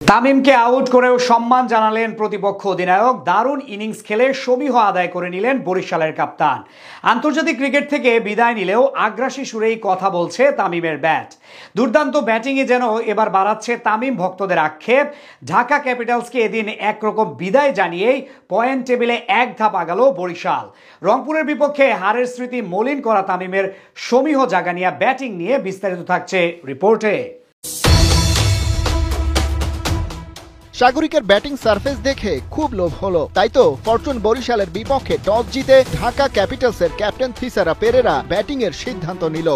তামিমকে out করেও সম্মান জানালেন প্রতিপক্ষ অধিনায়ক। দারুণ ইনিংস খেলে সমীহ আদায় করে নিলেন বরিশালের কাপ্তান। আন্তর্জাতিক ক্রিকেট থেকে বিদায় নিলেও আগ্রাসী সুরেই কথা বলছে তামিমের ব্যাট। দুর্দান্ত ব্যাটিংয়ে যেন এবার বাড়াচ্ছে তামিম ভক্তদের আক্ষেপ। ঢাকা ক্যাপিটালসকে এদিন একরকম বিদায় জানিয়েই পয়েন্ট টেবিলে এক ধাপ আগালো বরিশাল। রংপুরের বিপক্ষে হারের স্মৃতি মলিন করা তামিমের সমীহ জাগানিয়া ব্যাটিং নিয়ে বিস্তারিত থাকছে রিপোর্টে। সাগরিকের ব্যাটিং সারফেস দেখে খুব লোভ হলো, তাই তো ফরচুন বরিশালের বিপক্ষে টস জিতে ঢাকা ক্যাপিটালসের ক্যাপ্টেন থিসারা পেরেরা ব্যাটিং এর সিদ্ধান্ত নিল।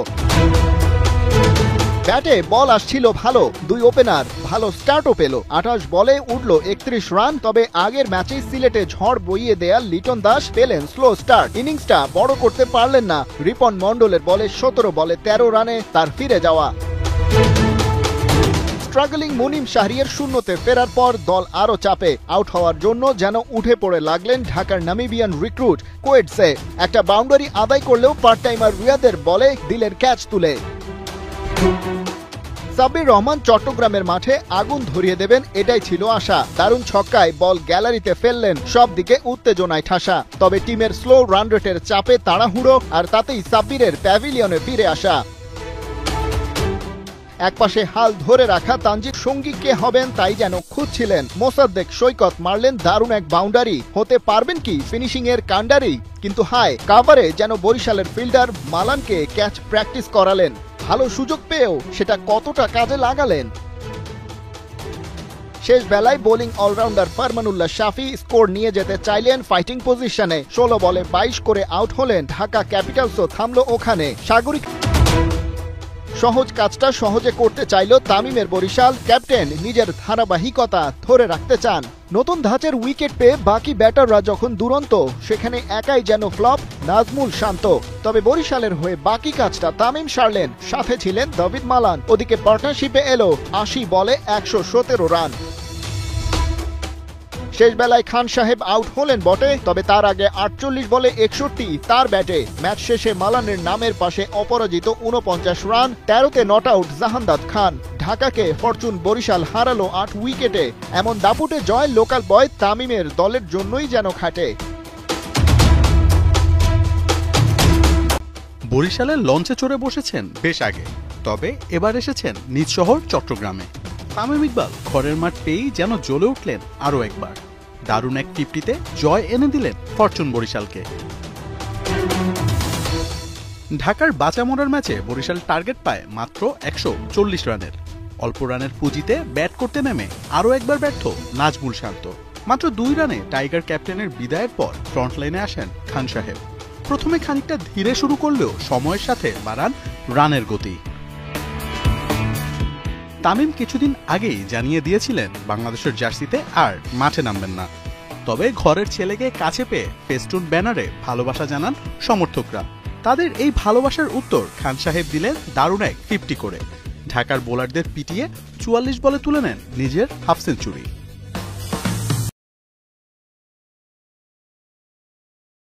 ব্যাটে বল আসছিল ভালো, দুই ওপেনার ভালো স্টার্টও পেল। 28 বলে উঠল 31 রান। তবে আগের ম্যাচেই সিলেটে ঝড় বইয়ে দেয়া লিটন দাস পেলেন স্লো স্টার্ট। ইনিংসটা বড় করতে পারলেন না। রিপন মন্ডলের বলে 17 বলে 13 রানে তার ফিরে যাওয়া। স্ট্রাগলিং মুনিম শাহরিয়ার শূন্যতে ফেরার পর দল আরো চাপে। আউট হওয়ার জন্য যেন উঠে পড়ে লাগলেন ঢাকার নামিবিয়ান রিক্রুট কোয়েটসে। একটা বাউন্ডারি আদায় করলেও পার্ট টাইমার রিয়াদের বলে দিলেন ক্যাচ তুলে। সাব্বির রহমান চট্টগ্রামের মাঠে আগুন ধরিয়ে দেবেন এটাই ছিল আশা। দারুণ ছক্কায় বল গ্যালারিতে ফেললেন, সব দিকে উত্তেজনায় ঠাসা। তবে টিমের স্লো রান রেটের চাপে তাড়াহুড়ো, আর তাতেই সাব্বিরের প্যাভিলিয়নে ফিরে আসা। একপাশে হাল ধরে রাখা তানজিদ সঙ্গী কে হবেন তাই যেন খুঁজছিলেন। মোসাদ্দেক সৈকত মারলেন দারুণ এক বাউন্ডারি। হতে পারবেন কি ফিনিশিং এর কান্ডারি? কিন্তু হায়, কাভারে যেন বরিশালের ফিল্ডার মালানকে ক্যাচ প্র্যাকটিস করালেন। ভালো সুযোগ পেয়েও সেটা কতটা কাজে লাগালেন। শেষ বেলায় বোলিং অলরাউন্ডার ফারমানুল্লাহ শাফি স্কোর নিয়ে যেতে চাইলেন ফাইটিং পজিশনে। 16 বলে 22 করে আউট হলেন। ঢাকা ক্যাপিটালসও থামল ওখানে। সাগরিক সহজ কাজটা সহজে করতে চাইল তামিমের বরিশাল। ক্যাপ্টেন নিজের ধারাবাহিকতা ধরে রাখতে চান। নতুন ধাঁচের উইকেট পেয়ে বাকি ব্যাটাররা যখন দুরন্ত, সেখানে একাই যেন ফ্লপ নাজমুল শান্ত। তবে বরিশালের হয়ে বাকি কাজটা তামিম সারলেন। সাথে ছিলেন দাভিদ মালান। ওদিকে পার্টনারশিপে এলো 80 বলে 117 রান। শেষ বেলায় খান সাহেব আউট হলেন বটে, তবে তার আগে 48 বলে 61 তার ব্যাটে। ম্যাচ শেষে মালানের নামের পাশে অপরাজিত 49 রান। 13তে নট আউট জাহানদাদ খান। ঢাকাকে ফরচুন বরিশাল হারালো 8 উইকেটে। এমন দাপুটে জয় লোকাল বয় তামিমের দলের জন্যই যেন খাটে। বরিশালের লঞ্চে চড়ে বসেছেন বেশ আগে, তবে এবার এসেছেন নিজ শহর চট্টগ্রামে। তামিম ইকবাল ঘরের মাঠ পেয়েই যেন জ্বলে উঠলেন আরও একবার। দারুণ এক 50তে জয় এনে দিলেন ফরচুন বরিশালকে। ঢাকার বাঁচামরার ম্যাচে বরিশাল টার্গেট পায় মাত্র 140 রানের। অল্প রানের পুঁজিতে ব্যাট করতে নেমে আরও একবার ব্যর্থ নাজমুল শান্ত। মাত্র 2 রানে টাইগার ক্যাপ্টেনের বিদায়ের পর ফ্রন্টলাইনে আসেন খান সাহেব। প্রথমে খানিকটা ধীরে শুরু করলেও সময়ের সাথে বাড়ান রানের গতি। তামিম কিছুদিন আগেই জানিয়ে দিয়েছিলেন বাংলাদেশের জার্সিতে আর মাঠে নামবেন না। তবে ঘরের ছেলেকে কাছে পেয়ে ফেস্টুন ব্যানারে ভালোবাসা জানান সমর্থকরা। তাদের এই ভালোবাসার উত্তর খান সাহেব দিলেন দারুণ এক 50 করে। ঢাকার বোলারদের পিটিয়ে 44 বলে তুলে নেন নিজের হাফ সেঞ্চুরি।